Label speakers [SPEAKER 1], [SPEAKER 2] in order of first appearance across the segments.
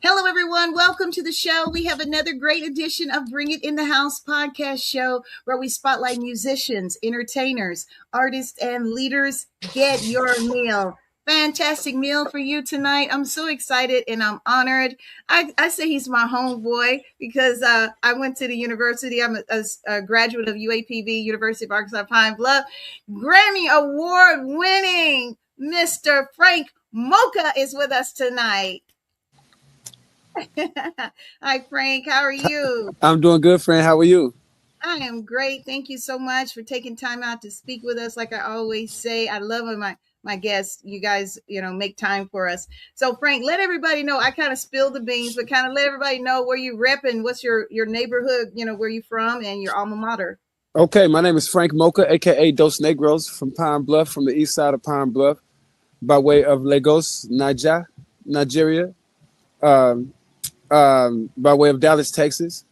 [SPEAKER 1] Hello, everyone. Welcome to the show. We have another great edition of Bring It in the House podcast show where we spotlight musicians, entertainers, artists, and leaders. Get your meal. Fantastic meal for you tonight. I'm so excited and I'm honored. I say he's my homeboy because I went to the university. I'm a graduate of UAPB, University of Arkansas Pine Bluff. Grammy Award winning Mr. Frank Mocha is with us tonight. Hi, Frank. How are you?
[SPEAKER 2] I'm doing good, friend. How are you?
[SPEAKER 1] I am great. Thank you so much for taking time out to speak with us. Like I always say, I love when my guests, you guys, make time for us. So, Frank, let everybody know. I kind of spilled the beans, but kind of let everybody know where you rep and what's your neighborhood, where you from and your alma mater.
[SPEAKER 2] Okay, my name is Frank Mocha, aka Dos Negros, from Pine Bluff, from the east side of Pine Bluff, by way of Lagos, Nigeria, um, by way of Dallas, Texas.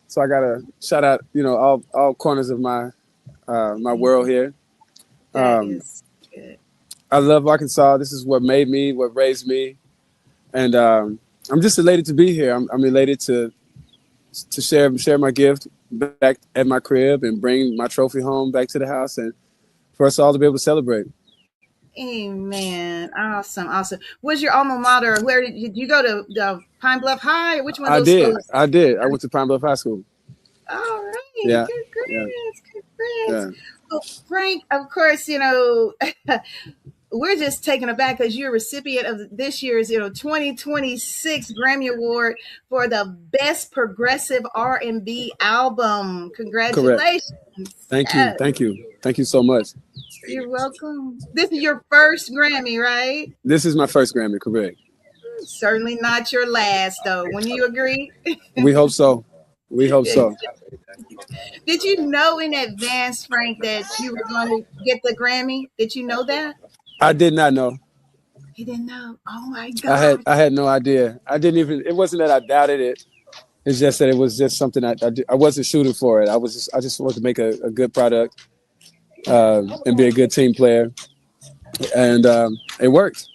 [SPEAKER 2] So I gotta shout out, all corners of my world here.
[SPEAKER 1] That
[SPEAKER 2] Um,
[SPEAKER 1] is good.
[SPEAKER 2] I love Arkansas. This is what made me, what raised me, and I'm just elated to be here. I'm elated to share my gift back at my crib and bring my trophy home back to the house, and for us all to be able to celebrate.
[SPEAKER 1] Amen. Awesome. Awesome. What's your alma mater? Where did you go to Pine Bluff High? Which one of
[SPEAKER 2] I
[SPEAKER 1] those
[SPEAKER 2] did.
[SPEAKER 1] schools?
[SPEAKER 2] I did. I went to Pine Bluff High School.
[SPEAKER 1] All right.
[SPEAKER 2] Yeah. Yeah.
[SPEAKER 1] Congrats. Congrats.
[SPEAKER 2] Yeah.
[SPEAKER 1] Well, Frank, of course, we're just taken aback because you're a recipient of this year's, 2026 Grammy Award for the Best Progressive R&B Album.
[SPEAKER 2] Correct.
[SPEAKER 1] Congratulations.
[SPEAKER 2] Thank you.
[SPEAKER 1] Yes,
[SPEAKER 2] Thank you. Thank you so much.
[SPEAKER 1] you're welcome. This is your first Grammy, right?
[SPEAKER 2] This is my first Grammy. Correct.
[SPEAKER 1] Certainly not your last, though. Wouldn't you agree?
[SPEAKER 2] We hope so. We hope so.
[SPEAKER 1] Did you know in advance, Frank, that you were going to get the Grammy? Did you know that?
[SPEAKER 2] I did not know.
[SPEAKER 1] You didn't know. Oh my
[SPEAKER 2] I had
[SPEAKER 1] God.
[SPEAKER 2] I had no idea. I didn't even. It wasn't that I doubted it. It's just that it was just something I wasn't shooting for it. I just wanted to make a good product and be a good team player, and it worked.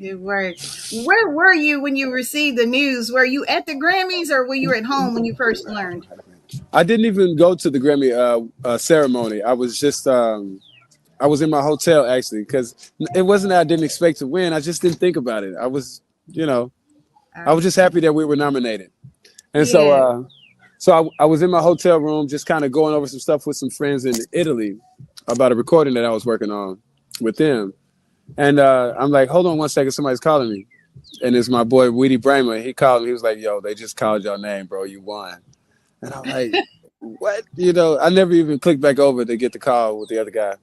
[SPEAKER 1] It worked. Where were you when you received the news? Were you at the Grammys or were you at home when you first learned?
[SPEAKER 2] I didn't even go to the Grammy ceremony. I was just I was in my hotel actually because it wasn't that I didn't expect to win. I just didn't think about it. You know, I was just happy that we were nominated, and
[SPEAKER 1] Yeah.
[SPEAKER 2] so I was in my hotel room just kind of going over some stuff with some friends in Italy about a recording that I was working on with them, and I'm like, hold on one second, somebody's calling me, and it's my boy Weedy Bramer. He called me. He was like, yo, they just called your name, bro. You won. And I'm like, what? I never even clicked back over to get the call with the other guy.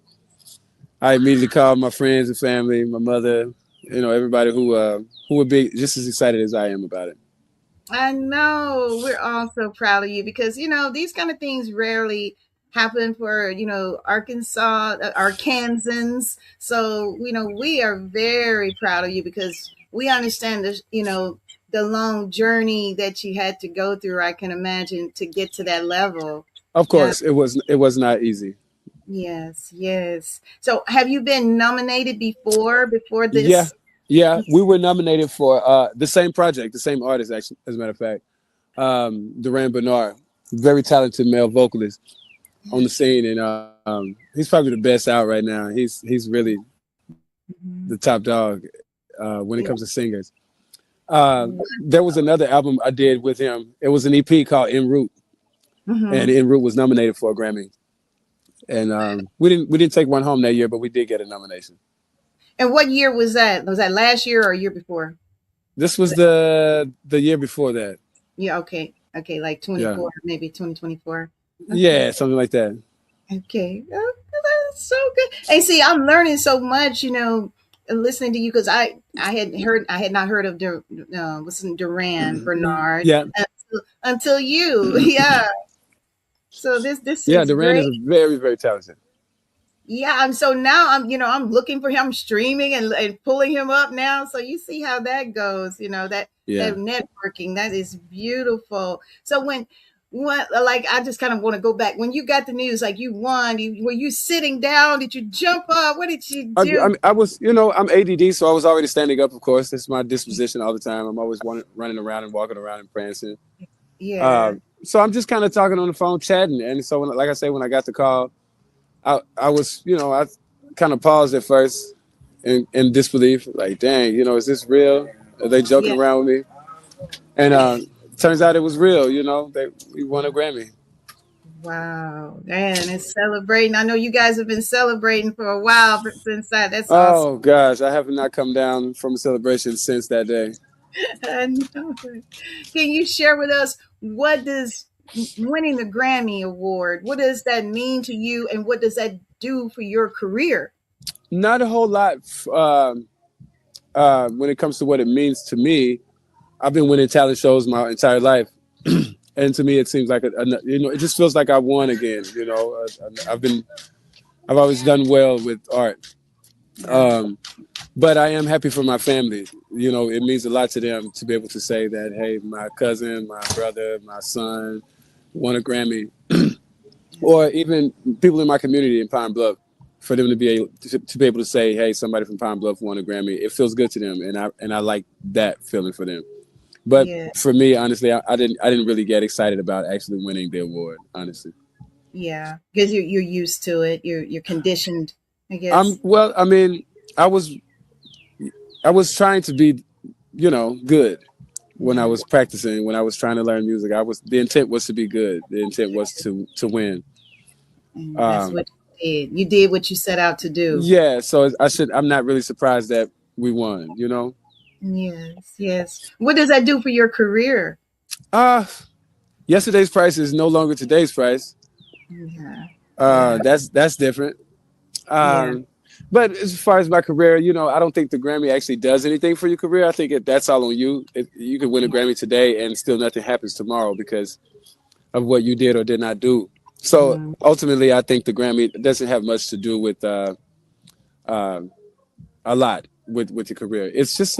[SPEAKER 2] I immediately called my friends and family, my mother, everybody who would be just as excited as I am about it.
[SPEAKER 1] I know. We're all so proud of you because, these kind of things rarely happen for, Arkansas, Arkansans. So, we are very proud of you because we understand this, the long journey that you had to go through, I can imagine, to get to that level.
[SPEAKER 2] Of
[SPEAKER 1] Yeah.
[SPEAKER 2] course, it was not easy.
[SPEAKER 1] Yes. Yes. So have you been nominated before
[SPEAKER 2] Yeah,
[SPEAKER 1] this?
[SPEAKER 2] yeah, we were nominated for the same project, the same artist, actually, as a matter of fact, Duran Bernard, very talented male vocalist on the scene, and he's probably the best out right now. He's really
[SPEAKER 1] Mhm.
[SPEAKER 2] the top dog when it
[SPEAKER 1] Yeah.
[SPEAKER 2] comes to singers. There was another album I did with him. It was an EP called En Route, and
[SPEAKER 1] Mhm.
[SPEAKER 2] En Route was nominated for a Grammy. And we didn't take one home that year, but we did get a nomination.
[SPEAKER 1] And what year was that? Was that last year or a year before?
[SPEAKER 2] This was the year before that.
[SPEAKER 1] Yeah, okay. Okay, like
[SPEAKER 2] Yeah,
[SPEAKER 1] 24, maybe 2024. Okay.
[SPEAKER 2] yeah, something like that.
[SPEAKER 1] Okay. Oh, that's so good. And see, I'm learning so much, listening to you because I had not heard of what's his name, Duran Bernard
[SPEAKER 2] Yeah,
[SPEAKER 1] until you. Yeah. So this
[SPEAKER 2] yeah.
[SPEAKER 1] is
[SPEAKER 2] Duran
[SPEAKER 1] great.
[SPEAKER 2] is very, very talented.
[SPEAKER 1] Yeah, so now I'm looking for him, streaming and pulling him up now. So you see how that goes, that
[SPEAKER 2] Yeah.
[SPEAKER 1] networking, that is beautiful. So what, like, I just kind of want to go back when you got the news, like you won. Were you sitting down? Did you jump up? What did you do?
[SPEAKER 2] I was, I'm ADD, so I was already standing up. Of course, that's my disposition all the time. I'm always running around and walking around and prancing.
[SPEAKER 1] Yeah.
[SPEAKER 2] So I'm just kind of talking on the phone, chatting, and so like I say, when I got the call, I was, I kind of paused at first in disbelief, like, dang, is this real? Are they joking around with me? And turns out it was real. We won a Grammy.
[SPEAKER 1] Wow, man, it's celebrating. I know you guys have been celebrating for a while since that. That's awesome.
[SPEAKER 2] Oh gosh, I have not come down from a celebration since that day.
[SPEAKER 1] I know. Can you share with us, what does winning the Grammy Award, what does that mean to you, and what does that do for your career?
[SPEAKER 2] Not a whole lot when it comes to what it means to me. I've been winning talent shows my entire life. And to me, it seems like it just feels like I won again. I've always done well with art, but I am happy for my family. It means a lot to them to be able to say that, hey, my cousin, my brother, my son won a Grammy, or even people in my community in Pine Bluff, for them to be able to say, hey, somebody from Pine Bluff won a Grammy. It feels good to them, and I like that feeling for them. But for me, honestly, I didn't really get excited about actually winning the award, honestly.
[SPEAKER 1] Yeah, because you're used to it. You're conditioned, I guess.
[SPEAKER 2] I was trying to be, good when I was practicing, when I was trying to learn music. The intent was to be good. The intent was to win.
[SPEAKER 1] And that's what you did. You did what you set out to do.
[SPEAKER 2] Yeah, so I'm not really surprised that we won,
[SPEAKER 1] Yes. What does that do for your career?
[SPEAKER 2] Yesterday's price is no longer today's price.
[SPEAKER 1] Yeah.
[SPEAKER 2] That's different. But as far as my career, I don't think the Grammy actually does anything for your career. I think that's all on you. You can win a Grammy today and still nothing happens tomorrow because of what you did or did not do. So ultimately, I think the Grammy doesn't have much to do with a lot with your career. It's just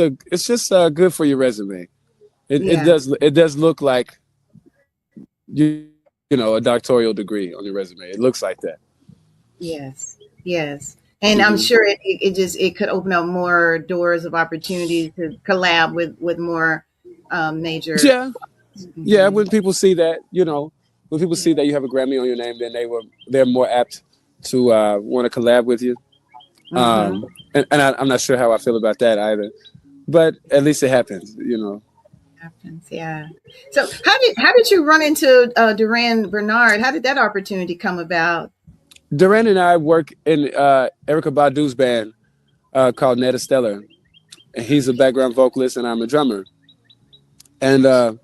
[SPEAKER 2] good for your resume. It does look like a doctoral degree on your resume. It looks like that.
[SPEAKER 1] Yes. And I'm sure it could open up more doors of opportunity to collab with more major.
[SPEAKER 2] Yeah. When people see that, when people see that you have a Grammy on your name, then they're more apt to want to collab with you. And I'm not sure how I feel about that either, but at least it happens,
[SPEAKER 1] Happens, yeah. So how did you run into Duran Bernard? How did that opportunity come about?
[SPEAKER 2] Duran and I work in Erykah Badu's band called Netta Stellar, and he's a background vocalist and I'm a drummer. And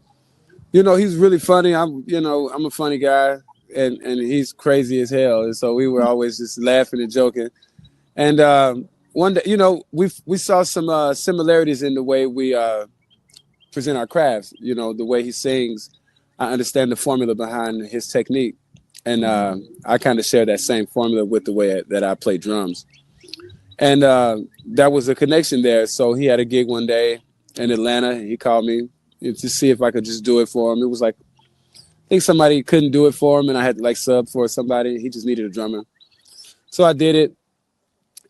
[SPEAKER 2] he's really funny. I'm a funny guy, and he's crazy as hell. And so we were always just laughing and joking. And one day, we saw some similarities in the way we present our crafts. The way he sings, I understand the formula behind his technique. And I kind of share that same formula with the way that I play drums. And that was a connection there. So he had a gig one day in Atlanta. He called me to see if I could just do it for him. It was like, I think somebody couldn't do it for him, and I had to sub for somebody. He just needed a drummer. So I did it.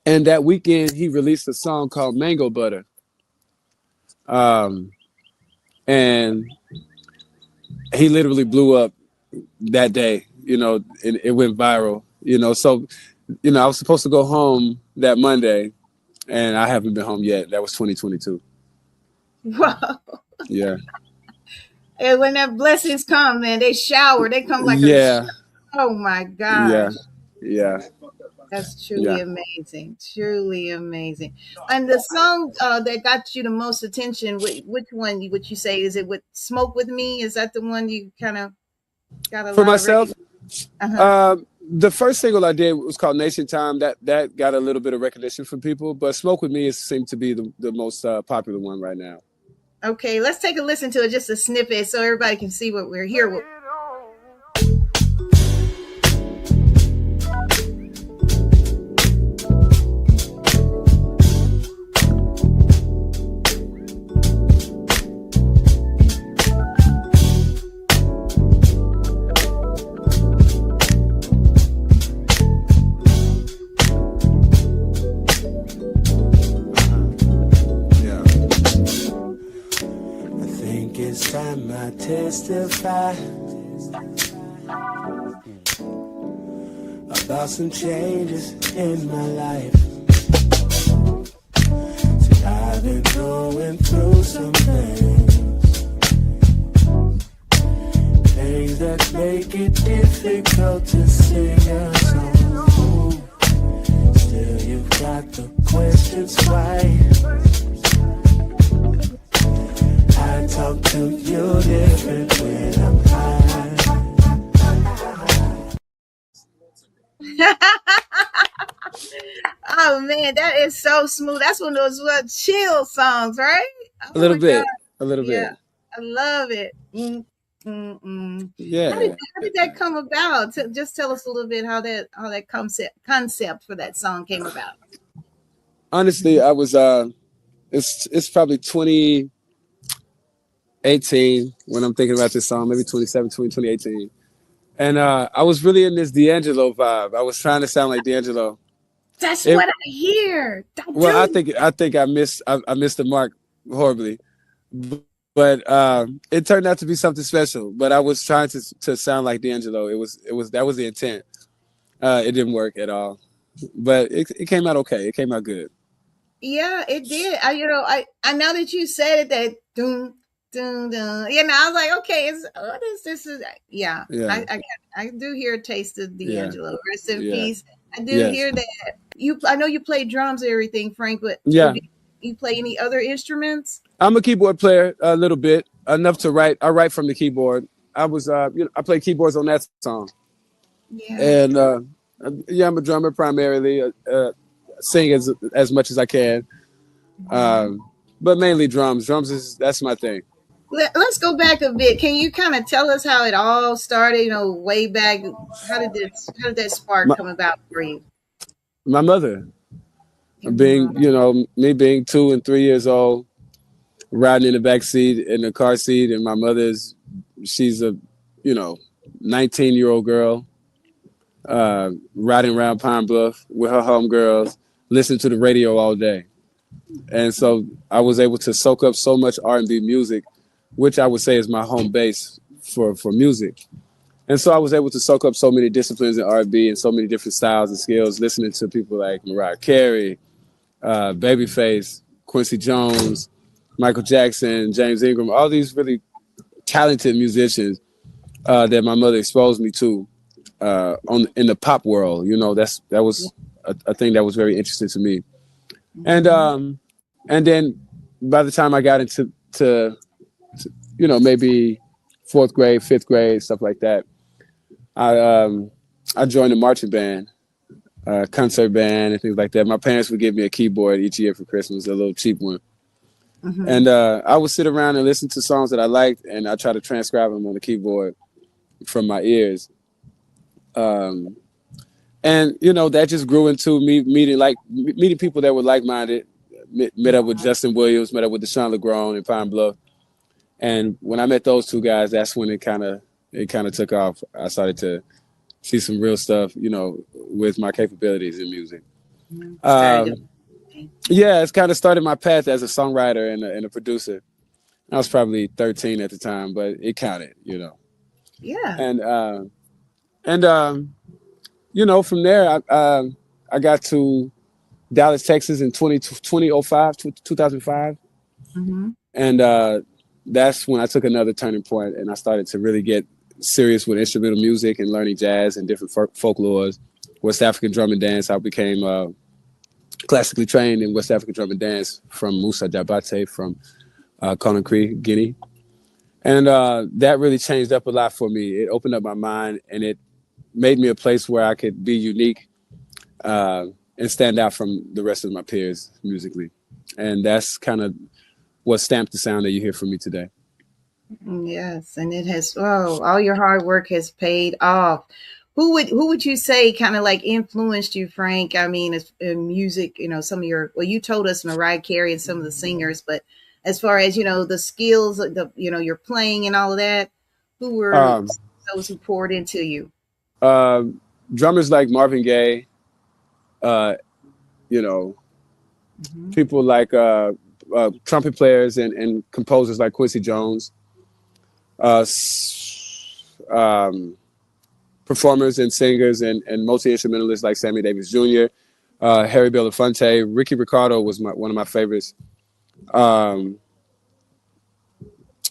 [SPEAKER 2] And that weekend, he released a song called Mango Butter. And he literally blew up that day. It went viral, so, I was supposed to go home that Monday and I haven't been home yet. That was 2022.
[SPEAKER 1] Wow.
[SPEAKER 2] Yeah.
[SPEAKER 1] And when that blessings come, man, they shower, they come like oh my God.
[SPEAKER 2] Yeah.
[SPEAKER 1] That's truly amazing. Truly amazing. And the song that got you the most attention, which one would you say? Is it with Smoke With Me? Is that the one you kind of got a
[SPEAKER 2] for
[SPEAKER 1] lot
[SPEAKER 2] myself?
[SPEAKER 1] Of
[SPEAKER 2] the first single I did was called Nation Time. That got a little bit of recognition from people, but Smoke With Me seemed to be the most popular one right now.
[SPEAKER 1] Okay, let's take a listen to it, just a snippet, so everybody can see what we're here with.
[SPEAKER 2] guess I might testify about some changes in my life. See, I've been going through some things that make it difficult to sing a song. Still, you've got the questions why. I talk to you different when I'm high.
[SPEAKER 1] Oh man, that is so smooth. That's one of those chill songs, right? Oh,
[SPEAKER 2] A little bit.
[SPEAKER 1] God.
[SPEAKER 2] A little
[SPEAKER 1] Yeah,
[SPEAKER 2] bit.
[SPEAKER 1] I love it.
[SPEAKER 2] Yeah.
[SPEAKER 1] How did that come about? Just tell us a little bit how that concept for that song came about.
[SPEAKER 2] Honestly, I was it's probably 2018 when I'm thinking about this song, maybe 2018. And I was really in this D'Angelo vibe. I was trying to sound like D'Angelo.
[SPEAKER 1] That's what I hear.
[SPEAKER 2] I think I missed the mark horribly. But it turned out to be something special. But I was trying to sound like D'Angelo. That was the intent. It didn't work at all. But it came out okay. It came out good.
[SPEAKER 1] Yeah, it did. I know that you said it, that doom dun, dun. I was like, okay, what is this? Yeah. I do hear a taste of D'Angelo. Rest in peace. I do hear that. I know you play drums and everything, Frank, but you play any other instruments?
[SPEAKER 2] I'm a keyboard player a little bit, enough to write. I write from the keyboard. I was, I play keyboards on that song.
[SPEAKER 1] Yeah.
[SPEAKER 2] And I'm a drummer primarily. Sing as much as I can, but mainly drums. That's my thing.
[SPEAKER 1] Let's go back a bit. Can you kind of tell us how it all started? Way back. How did that spark come about for you?
[SPEAKER 2] My mother, being 2 and 3 years old, riding in the back seat in the car seat, and my she's a 19-year-old girl, riding around Pine Bluff with her homegirls, listening to the radio all day. And so I was able to soak up so much R&B music, which I would say is my home base for music. And so I was able to soak up so many disciplines in R&B and so many different styles and skills, listening to people like Mariah Carey, Babyface, Quincy Jones, Michael Jackson, James Ingram, all these really talented musicians that my mother exposed me to in the pop world. That was a thing that was very interesting to me. And then by the time I got into maybe 4th grade, 5th grade, stuff like that, I joined a marching band, concert band, and things like that. My parents would give me a keyboard each year for Christmas, a little cheap one. Mm-hmm. And I would sit around and listen to songs that I liked, and I try to transcribe them on the keyboard from my ears. And that just grew into me meeting people that were like-minded. Met up with Justin Williams, met up with Deshaun LeGrone in Pine Bluff, and when I met those two guys, that's when it kind of took off. I started to see some real stuff, with my capabilities in music. It's kind of started my path as a songwriter and a producer. I was probably 13 at the time, but it counted,
[SPEAKER 1] Yeah.
[SPEAKER 2] And from there, I got to Dallas, Texas in 2005. Mm-hmm. And that's when I took another turning point, and I started to really get serious with instrumental music and learning jazz and different folklores, West African drum and dance. I became classically trained in West African drum and dance from Musa Diabate from Conakry, Guinea. And that really changed up a lot for me. It opened up my mind, and it made me a place where I could be unique and stand out from the rest of my peers musically. And that's kind of what stamped the sound that you hear from me today.
[SPEAKER 1] Yes, and it has. All your hard work has paid off. Who would you say kind of like influenced you, Frank? I mean, in music, some of you told us Mariah Carey and some of the singers, but as far as the skills, your playing and all of that, who were those who poured into you?
[SPEAKER 2] Drummers like Marvin Gaye, people like trumpet players and composers like Quincy Jones. uh, performers and singers and multi-instrumentalists like Sammy Davis Jr., Harry Belafonte. Ricky Ricardo was one of my favorites. Um,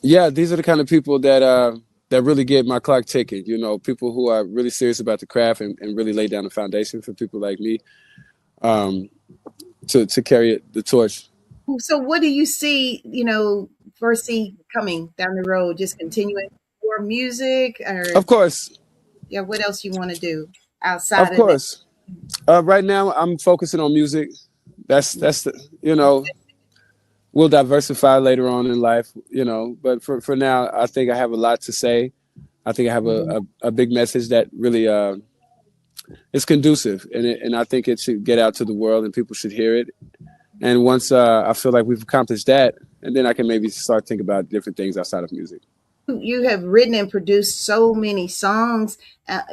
[SPEAKER 2] yeah, these are the kind of people that really get my clock ticking. You know, people who are really serious about the craft and really lay down the foundation for people like me um, to carry the torch.
[SPEAKER 1] So what do you see, foresee coming down the road? Just continuing more music, or
[SPEAKER 2] Of course,
[SPEAKER 1] yeah, what else you want to do
[SPEAKER 2] of
[SPEAKER 1] outside of that?
[SPEAKER 2] course. Right now, I'm focusing on music. That's the, we'll diversify later on in life, But for now, I think I have a lot to say. I think I have
[SPEAKER 1] Mhm.
[SPEAKER 2] a big message that really is conducive, and I think it should get out to the world, and people should hear it. And once I feel like we've accomplished that, and then I can maybe start thinking about different things outside of music.
[SPEAKER 1] You have written and produced so many songs.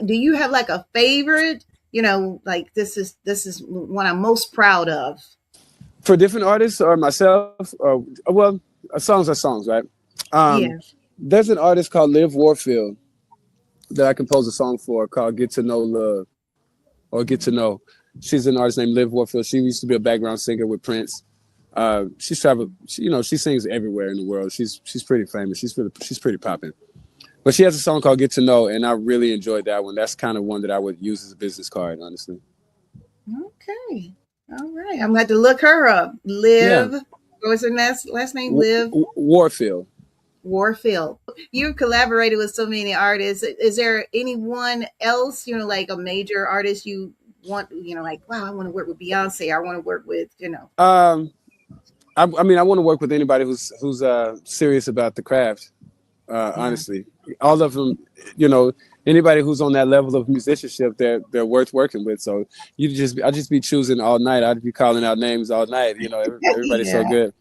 [SPEAKER 1] Do you have like a favorite? Like this is what I'm most proud of.
[SPEAKER 2] For different artists or myself, or well, songs are songs, right? Um,
[SPEAKER 1] Yeah.
[SPEAKER 2] there's an artist called Liv Warfield that I composed a song for called "Get to Know Love" or "Get to Know." She's an artist named Liv Warfield. She used to be a background singer with Prince. She's traveled. She sings everywhere in the world. She's pretty famous. She's pretty popping. But she has a song called "Get to Know," and I really enjoyed that one. That's kind of one that I would use as a business card, honestly.
[SPEAKER 1] Okay. All right. I'm going to look her up.
[SPEAKER 2] Yeah,
[SPEAKER 1] Liv. What was her last name? Liv
[SPEAKER 2] Warfield.
[SPEAKER 1] Warfield. You've collaborated with so many artists. Is there anyone else, like a major artist you want, like, wow, I want to work with Beyonce. I want to work with,
[SPEAKER 2] Um, I mean, I want to work with anybody who's serious about the craft.
[SPEAKER 1] Yeah.
[SPEAKER 2] Honestly, all of them, you know, anybody who's on that level of musicianship, they're worth working with. So I just be choosing all night. I'd be calling out names all night. Everybody's so
[SPEAKER 1] Yeah.
[SPEAKER 2] good.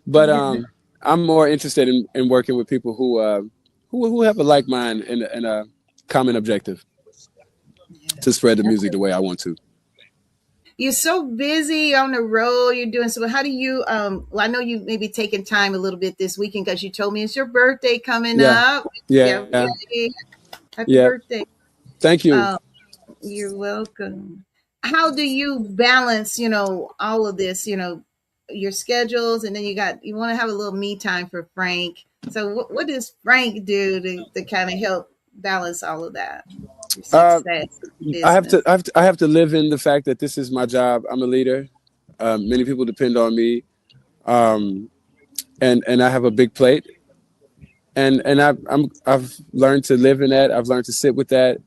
[SPEAKER 2] But I'm more interested in working with people who have a like mind and a common objective to spread the music the way I want to.
[SPEAKER 1] You're so busy on the road. You're doing so. How do you? Well, I know you maybe taking time a little bit this weekend because you told me it's your birthday coming
[SPEAKER 2] Yeah,
[SPEAKER 1] up. Yeah,
[SPEAKER 2] yeah,
[SPEAKER 1] yay. Happy
[SPEAKER 2] yeah.
[SPEAKER 1] birthday.
[SPEAKER 2] Thank you.
[SPEAKER 1] Um, you're welcome. How do you balance, all of this, your schedules, and then you want to have a little me time for Frank. So what does Frank do to kind of help balance all of that? Your
[SPEAKER 2] Uh,
[SPEAKER 1] success,
[SPEAKER 2] I have to
[SPEAKER 1] business.
[SPEAKER 2] I have to live in the fact that this is my job. I'm a leader. Many people depend on me, um, and I have a big plate. And I've learned to live in that. I've learned to sit with that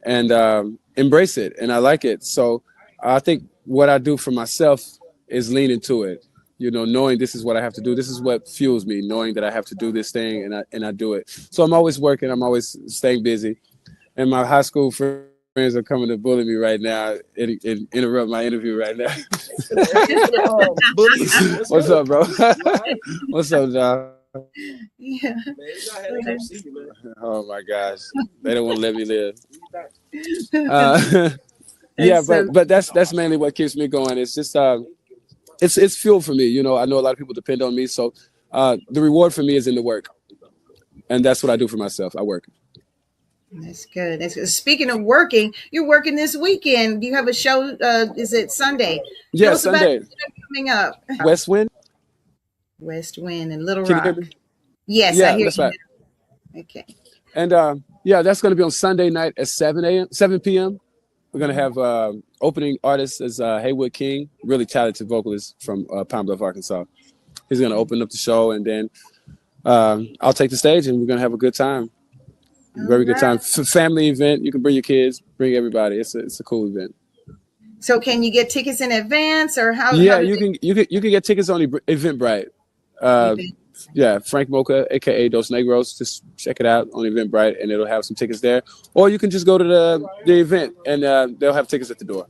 [SPEAKER 2] and embrace it, and I like it. So I think what I do for myself is lean into it. Knowing this is what I have to do. This is what fuels me. Knowing that I have to do this thing, and I do it. So I'm always working. I'm always staying busy. And my high school friends are coming to bully me right now and interrupt my interview right now.
[SPEAKER 3] Bully. Let's
[SPEAKER 2] What's
[SPEAKER 3] go.
[SPEAKER 2] up, bro?
[SPEAKER 3] Right.
[SPEAKER 2] What's up, John?
[SPEAKER 1] Yeah.
[SPEAKER 3] Man, you know, I had to come see you, man.
[SPEAKER 2] Oh my gosh, they don't want to let me live.
[SPEAKER 3] We back.
[SPEAKER 2] Yeah,
[SPEAKER 1] So
[SPEAKER 2] but that's mainly what keeps me going. It's just it's fuel for me. I know a lot of people depend on me, so the reward for me is in the work, and that's what I do for myself. I work.
[SPEAKER 1] that's good. That's good. Speaking of working, you're working this weekend. Do you have a show? Is it Sunday? Tell
[SPEAKER 2] Yeah,
[SPEAKER 1] us about
[SPEAKER 2] Sunday,
[SPEAKER 1] the show coming up.
[SPEAKER 2] West Wind.
[SPEAKER 1] West Wind and Little
[SPEAKER 2] Can you hear
[SPEAKER 1] Rock.
[SPEAKER 2] me?
[SPEAKER 1] Yes, I
[SPEAKER 2] Yeah,
[SPEAKER 1] hear
[SPEAKER 2] that's
[SPEAKER 1] you
[SPEAKER 2] right.
[SPEAKER 1] now. Okay.
[SPEAKER 2] And yeah, that's going to be on Sunday night at 7 p.m. We're going to have opening artists as Haywood King, really talented vocalist from Pine Bluff, Arkansas. He's going to open up the show, and then I'll take the stage, and we're going to have a good time.
[SPEAKER 1] All
[SPEAKER 2] Very good
[SPEAKER 1] right.
[SPEAKER 2] time. Family event. You can bring your kids, bring everybody. It's a cool event.
[SPEAKER 1] So can you get tickets in advance, or how
[SPEAKER 2] Yeah,
[SPEAKER 1] does
[SPEAKER 2] you can get tickets on Eventbrite. Uh,
[SPEAKER 1] it?
[SPEAKER 2] yeah, Frank Mocha, aka Dos Negros. Just check it out on Eventbrite, and it'll have some tickets there. Or you can just go to the event, and they'll have tickets at the door.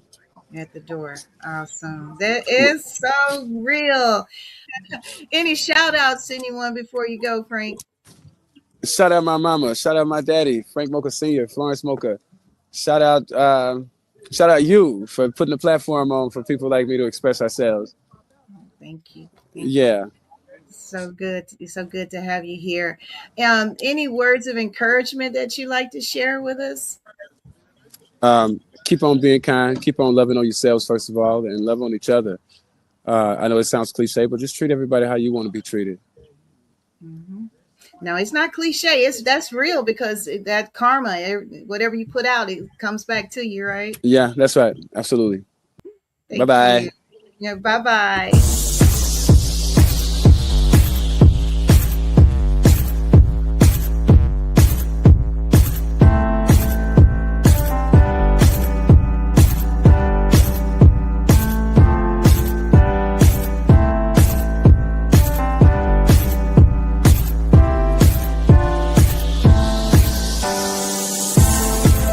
[SPEAKER 1] At the door. Awesome. That is so real. Any shout outs to anyone before you go, Frank?
[SPEAKER 2] Shout out my mama. Shout out my daddy, Frank Mocha Senior, Florence Mocha. Shout out, shout out you for putting the platform on for people like me to express ourselves.
[SPEAKER 1] Thank you. Thank you.
[SPEAKER 2] Yeah,
[SPEAKER 1] So good. It's so good to have you here. Any words of encouragement that you like to share with us?
[SPEAKER 2] Keep on being kind. Keep on loving on yourselves first of all, and love on each other. I know it sounds cliche, but just treat everybody how you want to be treated.
[SPEAKER 1] Mm-hmm. No, it's not cliche. That's real, because that karma, whatever you put out, it comes back to you, right?
[SPEAKER 2] Yeah, that's right. Absolutely.
[SPEAKER 1] Thank
[SPEAKER 2] Bye-bye.
[SPEAKER 1] you. Yeah, bye-bye.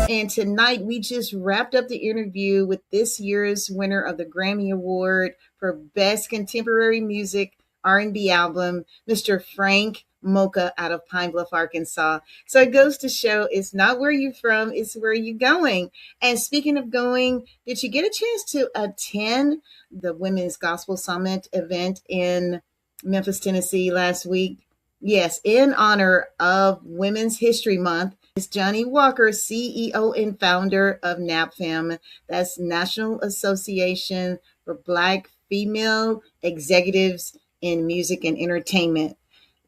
[SPEAKER 1] And tonight we just wrapped up the interview with this year's winner of the Grammy Award for Best Contemporary Music R&B Album, Mr. Frank Mocha out of Pine Bluff, Arkansas. So it goes to show it's not where you're from, it's where you're going. And speaking of going, did you get a chance to attend the Women's Gospel Summit event in Memphis, Tennessee last week? Yes, in honor of Women's History Month. It's Johnny Walker, CEO and founder of NAPFEM. That's National Association for Black Female Executives in Music and Entertainment.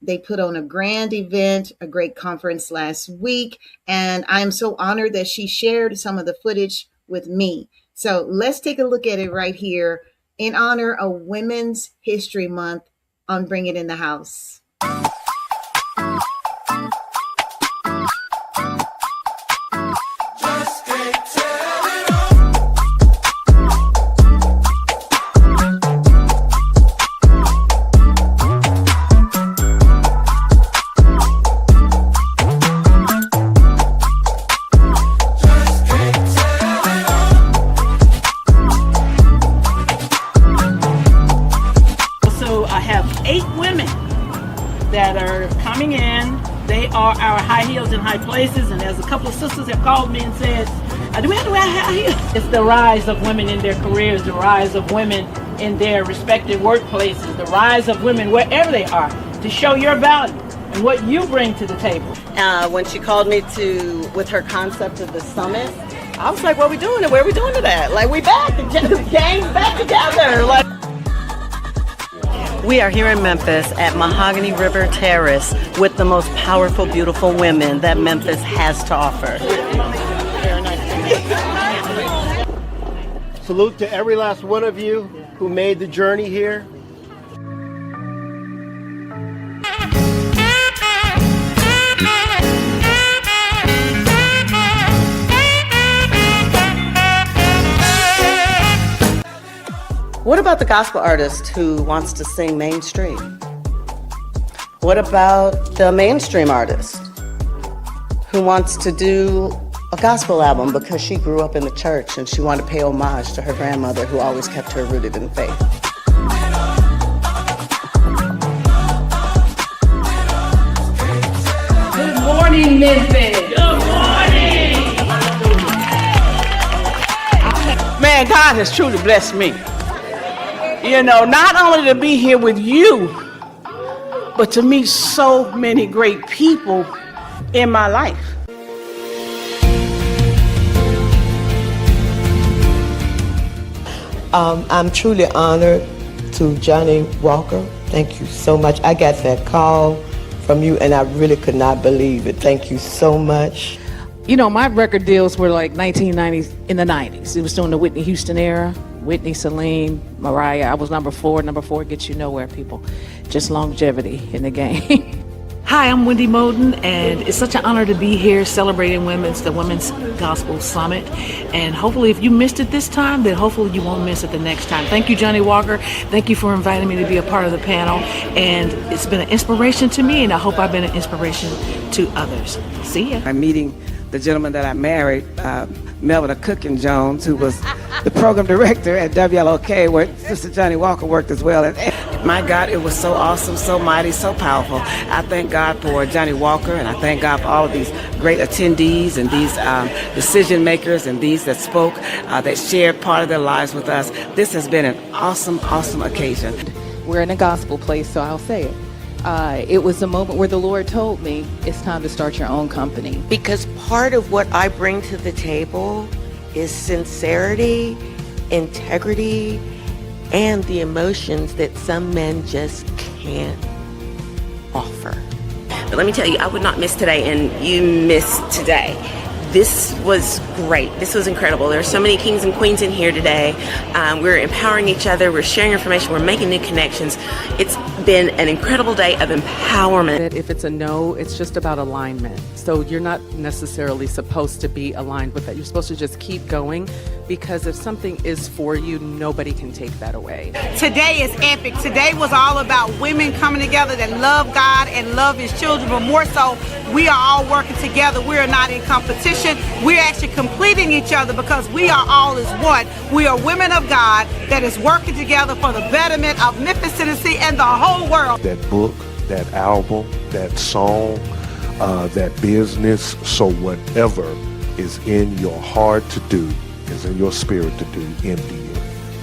[SPEAKER 1] They put on a grand event, a great conference last week, and I'm so honored that she shared some of the footage with me. So let's take a look at it right here in honor of Women's History Month on Bring It in the House.
[SPEAKER 4] That are coming in. They are our high heels in high places, and as a couple of sisters have called me and said, do we have to wear high heels? It's the rise of women in their careers, the rise of women in their respective workplaces, the rise of women wherever they are, to show your value and what you bring to the table.
[SPEAKER 5] When she called me with her concept of the summit, I was like, what are we doing? Where are we doing it at? Like, we back, the gang's back together. Like, we are here in Memphis at Mahogany River Terrace with the most powerful, beautiful women that Memphis has to offer.
[SPEAKER 3] Salute to every last one of you who made the journey here.
[SPEAKER 5] What about the gospel artist who wants to sing mainstream? What about the mainstream artist who wants to do a gospel album because she grew up in the church and she wanted to pay homage to her grandmother who always kept her rooted in faith?
[SPEAKER 4] Good morning, Memphis. Good morning.
[SPEAKER 6] Man, God has truly blessed me. You know, not only to be here with you, but to meet so many great people in my life.
[SPEAKER 7] I'm truly honored to Johnny Walker. Thank you so much. I got that call from you and I really could not believe it. Thank you so much.
[SPEAKER 8] You know, my record deals were like 1990s, in the 90s. It was during the Whitney Houston era. Whitney, Celine, Mariah. I was number 4. Number 4 gets you nowhere, people. Just longevity in the game.
[SPEAKER 9] Hi, I'm Wendy Moden, and it's such an honor to be here celebrating the Women's Gospel Summit. And hopefully, if you missed it this time, then hopefully you won't miss it the next time. Thank you, Johnny Walker. Thank you for inviting me to be a part of the panel. And it's been an inspiration to me, and I hope I've been an inspiration to others. See ya.
[SPEAKER 6] I'm meeting the gentleman that I married, Melvin Cookin Jones, who was the program director at WLOK, where Sister Johnny Walker worked as well. And my God, it was so awesome, so mighty, so powerful. I thank God for Johnny Walker, and I thank God for all of these great attendees and these decision makers and these that spoke, that shared part of their lives with us. This has been an awesome, awesome occasion.
[SPEAKER 8] We're in a gospel place, so I'll say it. It was a moment where the Lord told me, it's time to start your own company.
[SPEAKER 5] Because part of what I bring to the table is sincerity, integrity, and the emotions that some men just can't offer.
[SPEAKER 10] But let me tell you, I would not miss today, and you missed today. This was great. This was incredible. There are so many kings and queens in here today. We're empowering each other. We're sharing information. We're making new connections. It's been an incredible day of empowerment.
[SPEAKER 11] If it's a no, it's just about alignment. So you're not necessarily supposed to be aligned with that. You're supposed to just keep going, because if something is for you, nobody can take that away.
[SPEAKER 4] Today is epic. Today was all about women coming together that love God and love His children, but more so, we are all working together. We are not in competition. We're actually completing each other because we are all as one. We are women of God that is working together for the betterment of Memphis, Tennessee, and the whole world.
[SPEAKER 12] That book, that album, that song, that business, so whatever is in your heart to do, is in your spirit to do, empty it.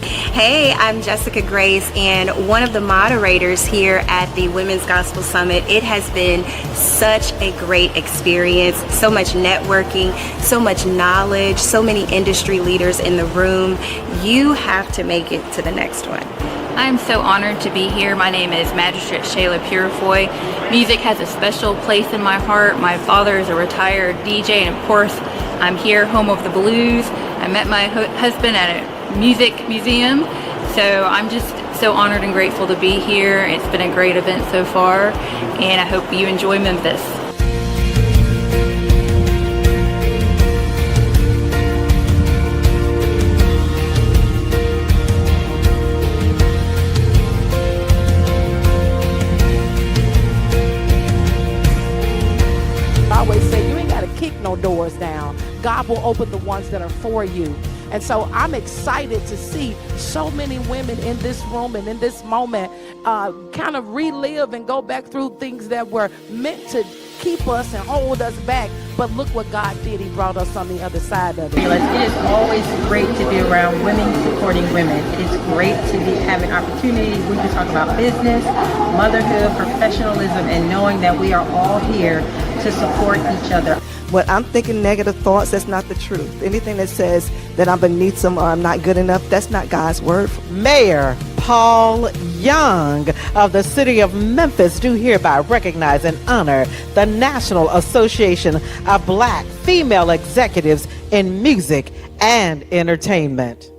[SPEAKER 10] Hey, I'm Jessica Grace, and one of the moderators here at the Women's Gospel Summit. It has been such a great experience, so much networking, so much knowledge, so many industry leaders in the room. You have to make it to the next one.
[SPEAKER 13] I'm so honored to be here. My name is Magistrate Shayla Purifoy. Music has a special place in my heart. My father is a retired DJ, and of course, I'm here, home of the blues. I met my husband at a music museum, so I'm just so honored and grateful to be here. It's been a great event so far, and I hope you enjoy Memphis.
[SPEAKER 8] I always say you ain't got to kick no doors down. God will open the ones that are for you. And so I'm excited to see so many women in this room and in this moment kind of relive and go back through things that were meant to keep us and hold us back. But look what God did. He brought us on the other side of it.
[SPEAKER 4] It is always great to be around women supporting women. It's great to have an opportunity. We can talk about business, motherhood, professionalism, and knowing that we are all here to support each other.
[SPEAKER 5] When I'm thinking negative thoughts, that's not the truth. Anything that says that I'm beneath some or I'm not good enough, that's not God's word.
[SPEAKER 14] Mayor Paul Young of the city of Memphis do hereby recognize and honor the National Association of Black Female Executives in Music and Entertainment.